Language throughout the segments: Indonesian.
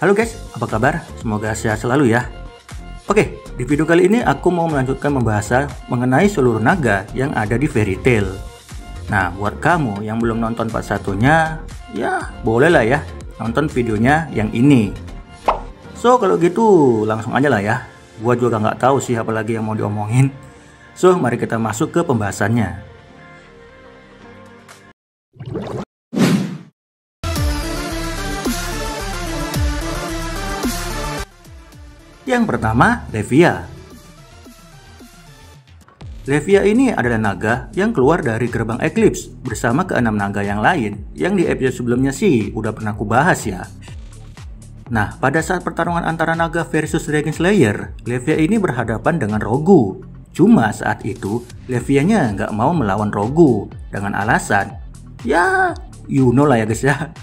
Halo guys, apa kabar? Semoga sehat selalu ya. Oke, di video kali ini aku mau melanjutkan pembahasan mengenai seluruh naga yang ada di Fairy Tail. Nah, buat kamu yang belum nonton part satunya, ya bolehlah ya nonton videonya yang ini. So, kalau gitu langsung aja lah ya. Gua juga nggak tahu sih apalagi yang mau diomongin. So, mari kita masuk ke pembahasannya. Yang pertama, Levia. Levia ini adalah naga yang keluar dari gerbang Eclipse bersama keenam naga yang lain yang di episode sebelumnya sih udah pernah aku bahas ya. Nah, pada saat pertarungan antara naga versus Dragon Slayer, Levia ini berhadapan dengan Rogu. Cuma saat itu, Levianya nggak mau melawan Rogu dengan alasan, ya you know lah ya guys ya.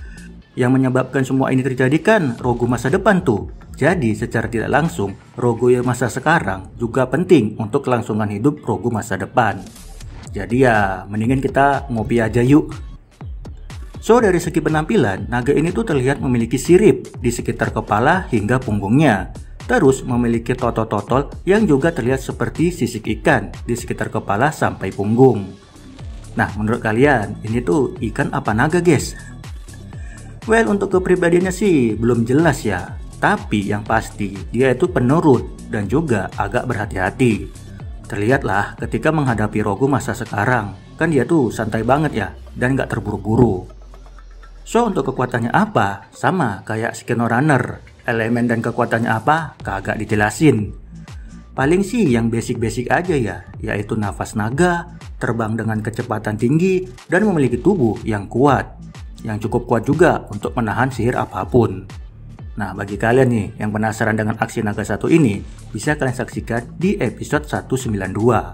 Yang menyebabkan semua ini terjadi kan Rogu masa depan tuh. Jadi secara tidak langsung, Rogu yang masa sekarang juga penting untuk kelangsungan hidup Rogu masa depan. Jadi ya, mendingan kita ngopi aja yuk. So, dari segi penampilan, naga ini tuh terlihat memiliki sirip di sekitar kepala hingga punggungnya. Terus memiliki totol-totol yang juga terlihat seperti sisik ikan di sekitar kepala sampai punggung. Nah, menurut kalian, ini tuh ikan apa naga guys? Well, untuk kepribadiannya sih belum jelas ya. Tapi yang pasti dia itu penurut dan juga agak berhati-hati. Terlihatlah ketika menghadapi Rogu masa sekarang, kan dia tuh santai banget ya dan gak terburu-buru. So, untuk kekuatannya apa? Sama kayak SkenoRunner, elemen dan kekuatannya apa? Kagak dijelasin. Paling sih yang basic-basic aja ya, yaitu nafas naga, terbang dengan kecepatan tinggi, dan memiliki tubuh yang kuat. Yang cukup kuat juga untuk menahan sihir apapun. Nah, bagi kalian nih yang penasaran dengan aksi naga satu ini, bisa kalian saksikan di episode 192.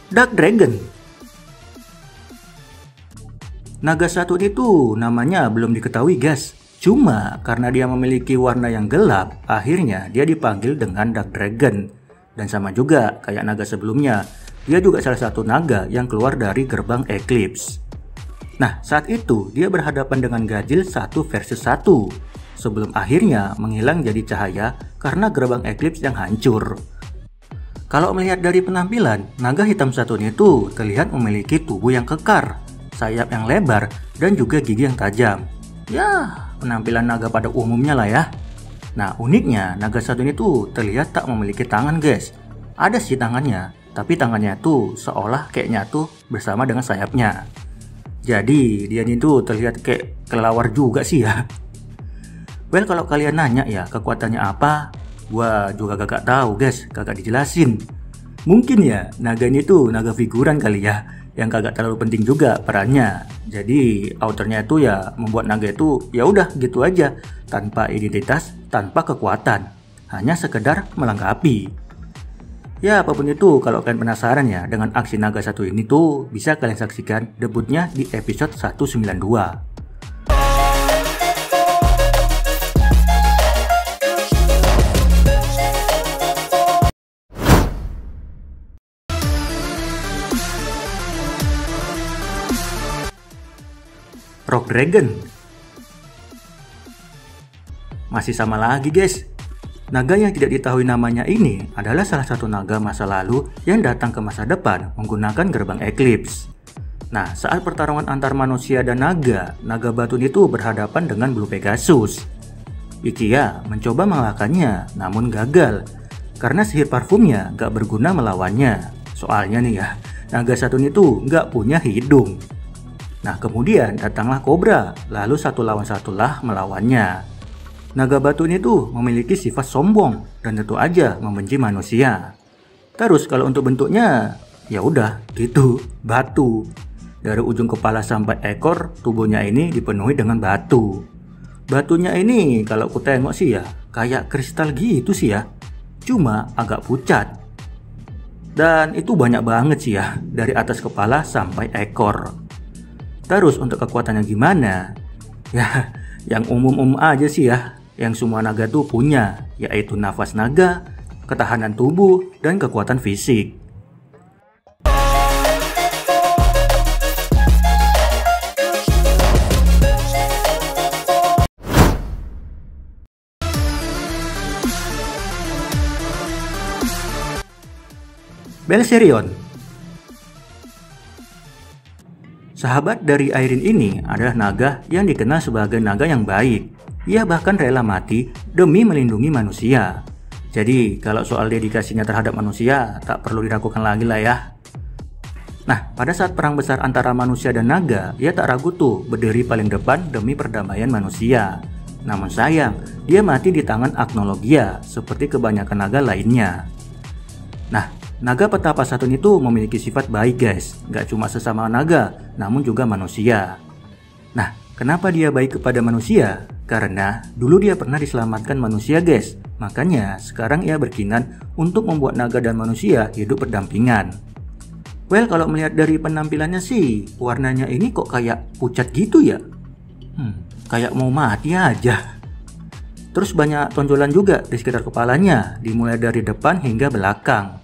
Dark Dragon. Naga satu itu namanya belum diketahui guys. Cuma karena dia memiliki warna yang gelap, akhirnya dia dipanggil dengan Dark Dragon. Dan sama juga kayak naga sebelumnya, dia juga salah satu naga yang keluar dari gerbang Eclipse. Nah, saat itu dia berhadapan dengan Gajil 1 versus 1, sebelum akhirnya menghilang jadi cahaya karena gerbang Eclipse yang hancur. Kalau melihat dari penampilan, naga hitam satu ini tuh terlihat memiliki tubuh yang kekar, sayap yang lebar, dan juga gigi yang tajam. Ya, penampilan naga pada umumnya lah ya. Nah, uniknya naga satu ini tuh terlihat tak memiliki tangan guys. Ada sih tangannya, tapi tangannya tuh seolah kayak nyatu bersama dengan sayapnya. Jadi dia ini tuh terlihat kayak kelelawar juga sih ya. Well, kalau kalian nanya ya kekuatannya apa, gua juga kagak tahu guys, kagak dijelasin. Mungkin ya naga ini tuh naga figuran kali ya, yang kagak terlalu penting juga perannya. Jadi authornya itu ya membuat naga itu ya udah gitu aja, tanpa identitas, tanpa kekuatan, hanya sekedar melengkapi. Ya apapun itu, kalau kalian penasaran ya dengan aksi naga satu ini tuh, bisa kalian saksikan debutnya di episode 192. Rock Dragon. Masih sama lagi guys. Naga yang tidak diketahui namanya ini adalah salah satu naga masa lalu yang datang ke masa depan menggunakan gerbang Eclipse. Nah, saat pertarungan antar manusia dan naga, naga batu itu berhadapan dengan Blue Pegasus. Ichiya mencoba mengalahkannya, namun gagal karena sihir parfumnya gak berguna melawannya. Soalnya nih ya, naga satu itu gak punya hidung. Nah, kemudian datanglah Cobra, lalu satu lawan satulah melawannya. Naga batu ini tuh memiliki sifat sombong dan tentu aja membenci manusia. Terus kalau untuk bentuknya, ya udah gitu, batu. Dari ujung kepala sampai ekor, tubuhnya ini dipenuhi dengan batu. Batunya ini kalau aku tengok sih ya, kayak kristal gitu sih ya. Cuma agak pucat. Dan itu banyak banget sih ya, dari atas kepala sampai ekor. Terus untuk kekuatannya gimana? Ya, yang umum-umum aja sih ya. yang semua naga tuh punya, yaitu nafas naga, ketahanan tubuh, dan kekuatan fisik. Belserion. Sahabat dari Airin ini adalah naga yang dikenal sebagai naga yang baik. Ia bahkan rela mati demi melindungi manusia. Jadi kalau soal dedikasinya terhadap manusia tak perlu diragukan lagi lah ya. Nah, pada saat perang besar antara manusia dan naga, ia tak ragu tuh berdiri paling depan demi perdamaian manusia. Namun sayang, dia mati di tangan Agnologia seperti kebanyakan naga lainnya. Nah, naga petapa satu ini tuh memiliki sifat baik guys, gak cuma sesama naga, namun juga manusia. Nah, kenapa dia baik kepada manusia? Karena dulu dia pernah diselamatkan manusia guys, makanya sekarang ia berkinan untuk membuat naga dan manusia hidup berdampingan. Well, kalau melihat dari penampilannya sih, warnanya ini kok kayak pucat gitu ya? Kayak mau mati aja. Terus banyak tonjolan juga di sekitar kepalanya, dimulai dari depan hingga belakang.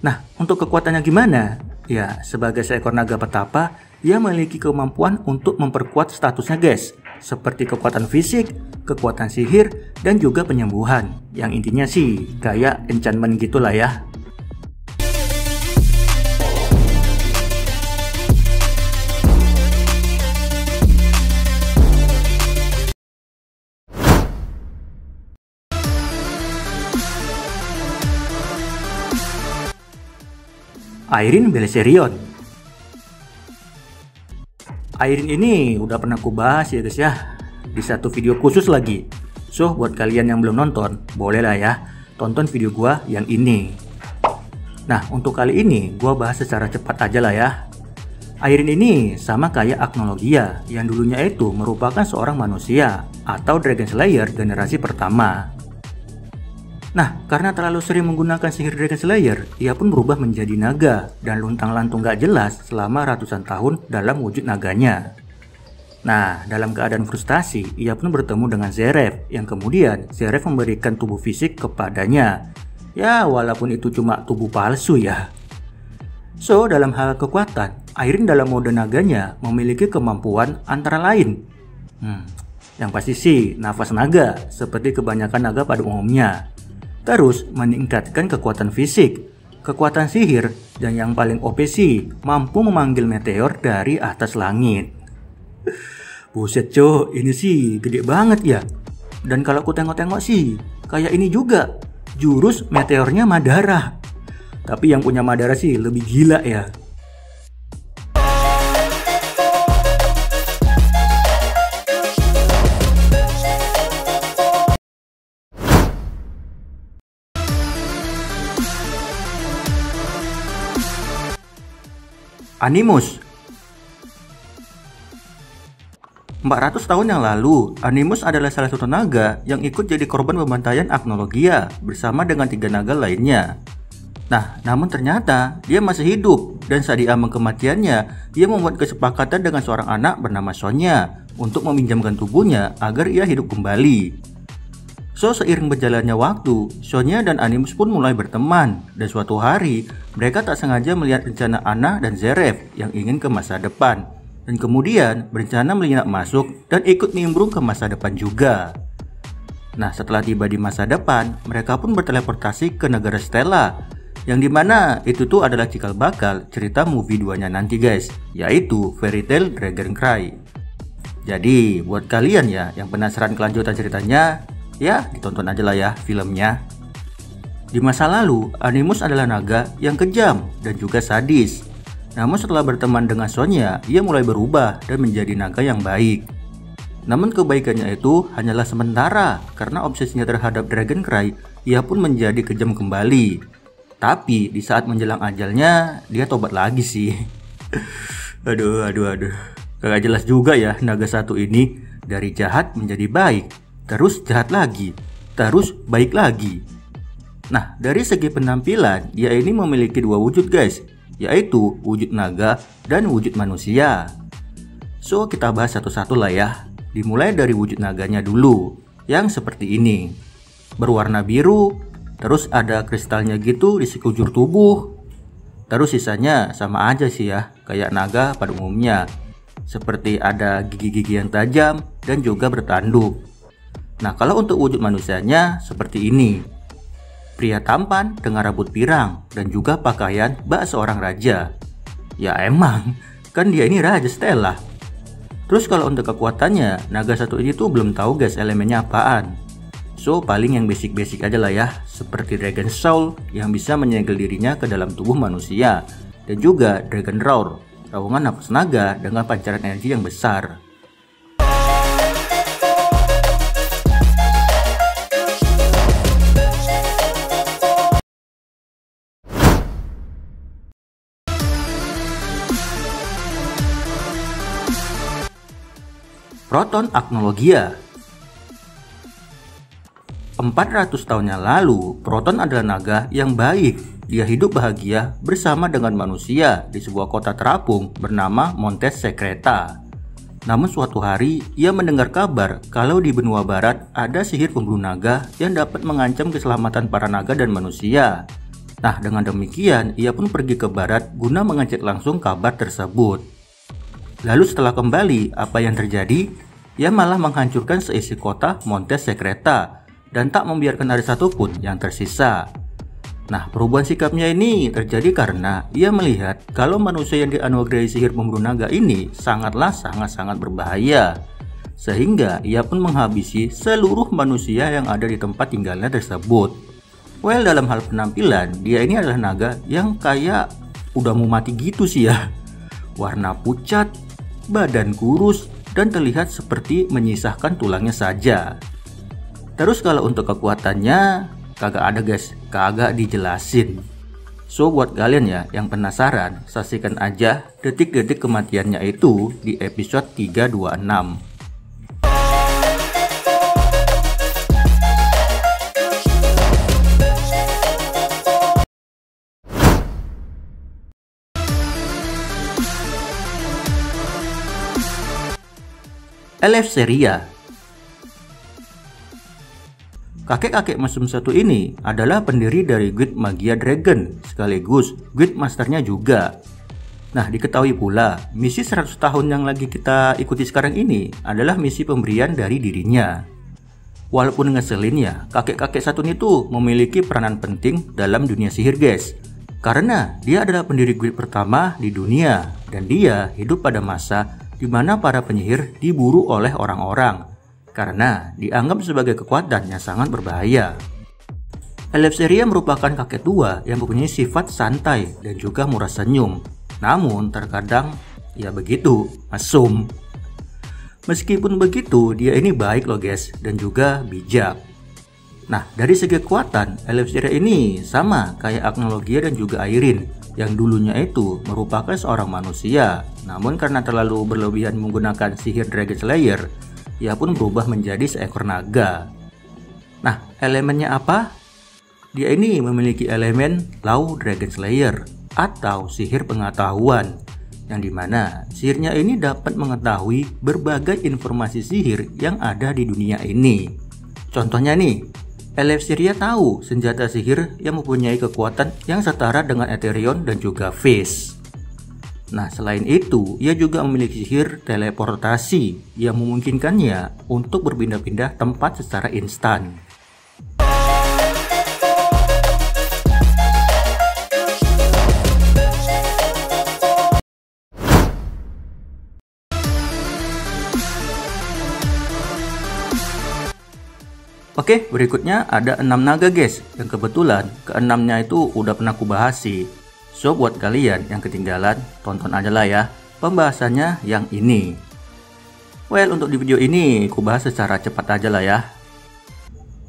Nah, untuk kekuatannya gimana? Ya, sebagai seekor naga petapa, ia memiliki kemampuan untuk memperkuat statusnya guys, seperti kekuatan fisik, kekuatan sihir, dan juga penyembuhan. Yang intinya sih, kayak enchantment gitulah ya. Airin Belserion. Airin ini udah pernah aku bahas ya guys ya, di satu video khusus lagi. So buat kalian yang belum nonton, boleh lah ya tonton video gua yang ini. Nah, untuk kali ini gua bahas secara cepat aja lah ya. Airin ini sama kayak Agnologia yang dulunya itu merupakan seorang manusia atau Dragon Slayer generasi pertama. Nah, karena terlalu sering menggunakan sihir Dragon Slayer, ia pun berubah menjadi naga dan luntang-lantung gak jelas selama ratusan tahun dalam wujud naganya. Nah, dalam keadaan frustasi, ia pun bertemu dengan Zeref, yang kemudian Zeref memberikan tubuh fisik kepadanya. Ya, walaupun itu cuma tubuh palsu ya. So, dalam hal kekuatan, Airin dalam mode naganya memiliki kemampuan antara lain. Yang pasti sih, nafas naga, seperti kebanyakan naga pada umumnya. Terus meningkatkan kekuatan fisik, kekuatan sihir, dan yang paling OP sih, mampu memanggil meteor dari atas langit. Buset cok, ini sih gede banget ya. Dan kalau aku tengok-tengok sih, kayak ini juga, jurus meteornya Madara. Tapi yang punya Madara sih lebih gila ya. Animus. 400 tahun yang lalu, Animus adalah salah satu naga yang ikut jadi korban pembantaian Agnologia bersama dengan 3 naga lainnya. Nah, namun ternyata dia masih hidup dan saat di ambang kematiannya, dia membuat kesepakatan dengan seorang anak bernama Sonya untuk meminjamkan tubuhnya agar ia hidup kembali. So, seiring berjalannya waktu, Sonya dan Animus pun mulai berteman, dan suatu hari mereka tak sengaja melihat rencana Anna dan Zeref yang ingin ke masa depan, dan kemudian berencana menyelinap masuk dan ikut nimbrung ke masa depan juga. Nah, setelah tiba di masa depan, mereka pun berteleportasi ke negara Stella, yang dimana itu tuh adalah cikal bakal cerita movie 2-nya nanti guys, yaitu Fairy Tail Dragon Cry. Jadi, buat kalian ya yang penasaran kelanjutan ceritanya, ya ditonton aja lah ya filmnya. Di masa lalu, Animus adalah naga yang kejam dan juga sadis. Namun setelah berteman dengan Sonya, ia mulai berubah dan menjadi naga yang baik. Namun kebaikannya itu hanyalah sementara, karena obsesinya terhadap Dragon Cry, ia pun menjadi kejam kembali. Tapi di saat menjelang ajalnya, dia tobat lagi sih. Aduh. Gak jelas juga ya naga satu ini, dari jahat menjadi baik, terus jahat lagi, terus baik lagi. Nah, dari segi penampilan, dia ini memiliki 2 wujud guys, yaitu wujud naga dan wujud manusia. So, kita bahas satu-satu lah ya. Dimulai dari wujud naganya dulu. yang seperti ini. Berwarna biru, terus ada kristalnya gitu di sekujur tubuh. Terus sisanya sama aja sih ya, kayak naga pada umumnya. Seperti ada gigi-gigi yang tajam dan juga bertanduk. Nah, kalau untuk wujud manusianya seperti ini. Pria tampan dengan rambut pirang dan juga pakaian bak seorang raja. Ya emang, kan dia ini Raja Stella. Terus kalau untuk kekuatannya, naga satu ini tuh belum tahu guys elemennya apaan. So paling yang basic-basic aja lah ya, seperti Dragon Soul yang bisa menyegel dirinya ke dalam tubuh manusia. Dan juga Dragon Roar, raungan napas naga dengan pancaran energi yang besar. Proton Agnologia. 400 tahun yang lalu, Proton adalah naga yang baik. Dia hidup bahagia bersama dengan manusia di sebuah kota terapung bernama Montes Secreta. Namun suatu hari, ia mendengar kabar kalau di benua barat ada sihir pembunuh naga yang dapat mengancam keselamatan para naga dan manusia. Nah, dengan demikian, ia pun pergi ke barat guna mengecek langsung kabar tersebut. Lalu setelah kembali, apa yang terjadi? Ia malah menghancurkan seisi kota Montes Secreta dan tak membiarkan ada satupun yang tersisa. Nah, perubahan sikapnya ini terjadi karena ia melihat kalau manusia yang dianugerahi sihir pembunuh naga ini sangat berbahaya. Sehingga ia pun menghabisi seluruh manusia yang ada di tempat tinggalnya tersebut. Well, dalam hal penampilan, dia ini adalah naga yang kayak udah mau mati gitu sih ya. Warna pucat, badan kurus, dan terlihat seperti menyisahkan tulangnya saja. Terus kalau untuk kekuatannya, kagak ada guys, kagak dijelasin. So buat kalian ya yang penasaran, saksikan aja detik-detik kematiannya itu di episode 326. Eleftheria. Kakek-kakek mesum satu ini adalah pendiri dari Guild Magia Dragon, sekaligus Guild Masternya juga. Nah, diketahui pula, misi 100 tahun yang lagi kita ikuti sekarang ini adalah misi pemberian dari dirinya. Walaupun ngeselin ya, kakek-kakek satu ini tuh memiliki peranan penting dalam dunia sihir guys. Karena dia adalah pendiri guild pertama di dunia, dan dia hidup pada masa di mana para penyihir diburu oleh orang-orang karena dianggap sebagai kekuatan yang sangat berbahaya. Eleftheria merupakan kakek tua yang mempunyai sifat santai dan juga murah senyum. Namun terkadang ya begitu, mesum. Meskipun begitu, dia ini baik loh guys dan juga bijak. Nah, dari segi kekuatan, Eleftheria ini sama kayak Agnologia dan juga Irene yang dulunya itu merupakan seorang manusia. Namun karena terlalu berlebihan menggunakan sihir Dragon Slayer, ia pun berubah menjadi seekor naga. Nah, elemennya apa? Dia ini memiliki elemen Law Dragon Slayer atau sihir pengetahuan, yang dimana sihirnya ini dapat mengetahui berbagai informasi sihir yang ada di dunia ini. Contohnya nih, Eleftheria tahu senjata sihir yang mempunyai kekuatan yang setara dengan Ethereon dan juga Phase. Nah, selain itu, ia juga memiliki sihir teleportasi yang memungkinkannya untuk berpindah-pindah tempat secara instan. Oke, berikutnya ada 6 naga guys, yang kebetulan keenamnya itu udah pernah aku bahas sih. So buat kalian yang ketinggalan, tonton aja lah ya pembahasannya yang ini. Well, untuk di video ini aku bahas secara cepat aja lah ya.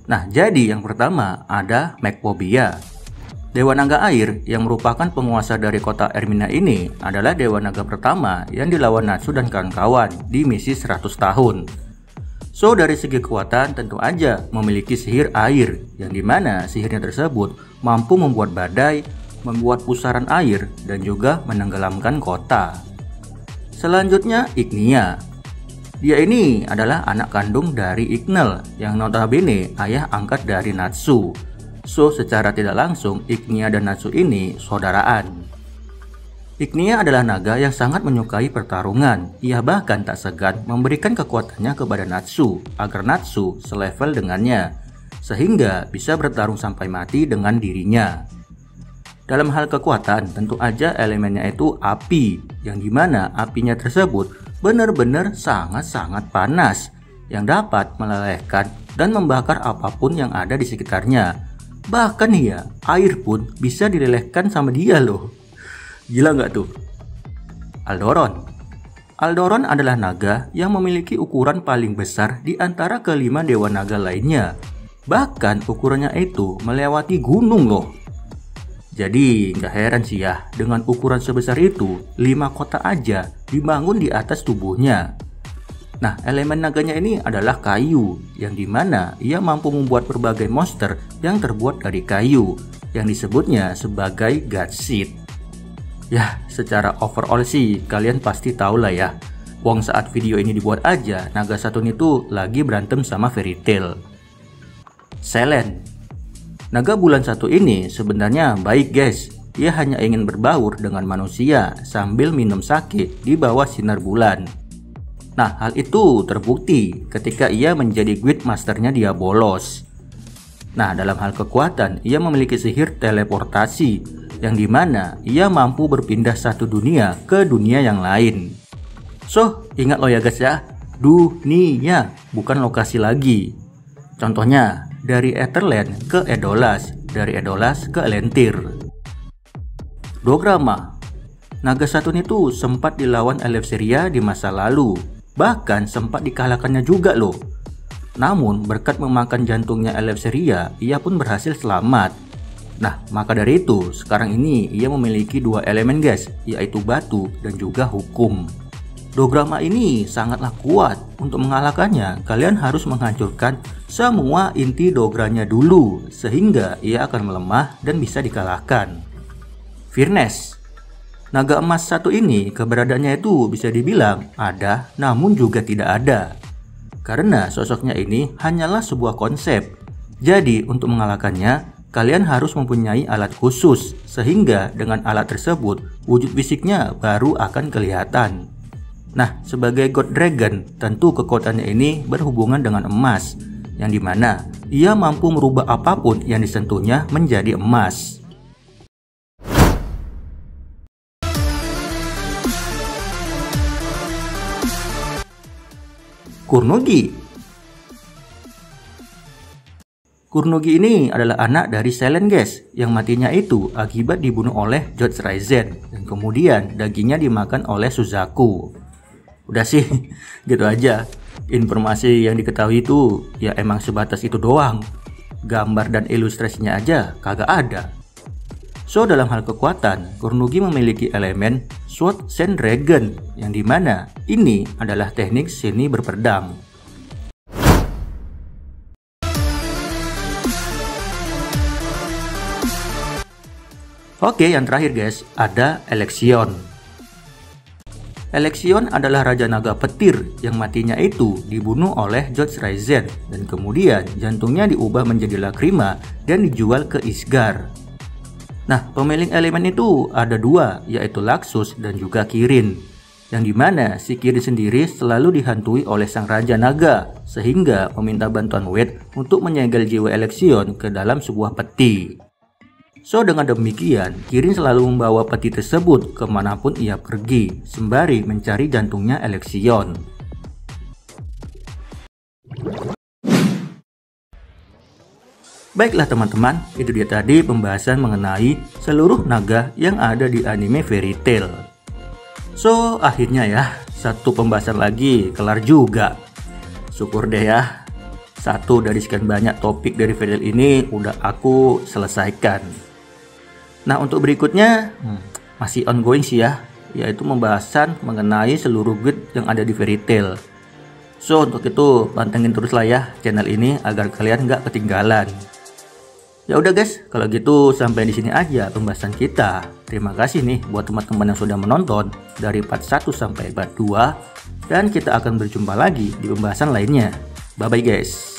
Nah, jadi yang pertama ada Macphobia. Dewa naga air yang merupakan penguasa dari kota Ermina ini adalah dewa naga pertama yang dilawan Natsu dan kawan-kawan di misi 100 tahun. So dari segi kekuatan tentu aja memiliki sihir air, yang dimana sihirnya tersebut mampu membuat badai, membuat pusaran air, dan juga menenggelamkan kota. Selanjutnya Ignia. Dia ini adalah anak kandung dari Ignel yang notabene ayah angkat dari Natsu. So, secara tidak langsung Ignia dan Natsu ini saudaraan. Ignia adalah naga yang sangat menyukai pertarungan. Ia bahkan tak segan memberikan kekuatannya kepada Natsu agar Natsu selevel dengannya, sehingga bisa bertarung sampai mati dengan dirinya. Dalam hal kekuatan, tentu aja elemennya itu api, yang dimana apinya tersebut benar-benar sangat-sangat panas, yang dapat melelehkan dan membakar apapun yang ada di sekitarnya. Bahkan ya, air pun bisa dilelehkan sama dia loh. Gila nggak tuh? Aldoron. Aldoron adalah naga yang memiliki ukuran paling besar di antara kelima dewa naga lainnya. Bahkan ukurannya itu melewati gunung loh. Jadi nggak heran sih ya, dengan ukuran sebesar itu, 5 kota aja dibangun di atas tubuhnya. Nah, elemen naganya ini adalah kayu, yang dimana ia mampu membuat berbagai monster yang terbuat dari kayu, yang disebutnya sebagai God Seed. Ya, secara overall sih kalian pasti tahu lah ya. Wong saat video ini dibuat aja, naga Saturn itu lagi berantem sama Fairy Tail. Selen. Naga bulan 1 ini sebenarnya baik guys. Ia hanya ingin berbaur dengan manusia sambil minum sake di bawah sinar bulan. Nah, hal itu terbukti ketika ia menjadi guild masternya Diabolos. Nah, dalam hal kekuatan, ia memiliki sihir teleportasi, yang dimana ia mampu berpindah satu dunia ke dunia yang lain. So, ingat lo ya guys ya, dunia, bukan lokasi lagi. Contohnya, dari Etherland ke Edolas, dari Edolas ke Elentir. Dograma. Naga Saturn itu sempat dilawan Eleftheria di masa lalu, bahkan sempat dikalahkannya juga loh. Namun berkat memakan jantungnya Eleftheria, ia pun berhasil selamat. Nah, maka dari itu sekarang ini ia memiliki 2 elemen guys, yaitu batu dan juga hukum. Dograma ini sangatlah kuat. Untuk mengalahkannya, kalian harus menghancurkan semua inti dogranya dulu, sehingga ia akan melemah dan bisa dikalahkan. Fierce. Naga emas 1 ini keberadaannya itu bisa dibilang ada, namun juga tidak ada. Karena sosoknya ini hanyalah sebuah konsep. Jadi untuk mengalahkannya, kalian harus mempunyai alat khusus, sehingga dengan alat tersebut, wujud fisiknya baru akan kelihatan. Nah, sebagai God Dragon, tentu kekuatannya ini berhubungan dengan emas, yang dimana ia mampu merubah apapun yang disentuhnya menjadi emas. Kunogi. Kunogi ini adalah anak dari Selen guys, yang matinya itu akibat dibunuh oleh George Raizen, dan kemudian dagingnya dimakan oleh Suzaku. Udah sih, gitu aja. Informasi yang diketahui itu ya emang sebatas itu doang. Gambar dan ilustrasinya aja kagak ada. So, dalam hal kekuatan, Kunogi memiliki elemen Sword Sand Dragon, yang dimana ini adalah teknik seni berpedang. Oke, yang terakhir guys, ada Election. Election adalah Raja Naga Petir yang matinya itu dibunuh oleh George Raizen, dan kemudian jantungnya diubah menjadi lakrima dan dijual ke Isgar. Nah, pemilik elemen itu ada 2, yaitu Laxus dan juga Kirin, yang dimana si Kirin sendiri selalu dihantui oleh sang Raja Naga, sehingga meminta bantuan Wade untuk menyegel jiwa Election ke dalam sebuah peti. So, dengan demikian, Kirin selalu membawa peti tersebut kemanapun ia pergi, sembari mencari jantungnya Election. Baiklah teman-teman, itu dia tadi pembahasan mengenai seluruh naga yang ada di anime Fairy Tail. So, akhirnya ya, satu pembahasan lagi kelar juga. Syukur deh ya, satu dari sekian banyak topik dari Fairy Tail ini udah aku selesaikan. Nah, untuk berikutnya masih ongoing sih ya, yaitu pembahasan mengenai seluruh guild yang ada di Fairy Tail. So, untuk itu pantengin terus lah ya channel ini agar kalian nggak ketinggalan. Ya udah guys, kalau gitu sampai di sini aja pembahasan kita. Terima kasih nih buat teman-teman yang sudah menonton dari part 1 sampai part 2. dan kita akan berjumpa lagi di pembahasan lainnya. Bye-bye guys.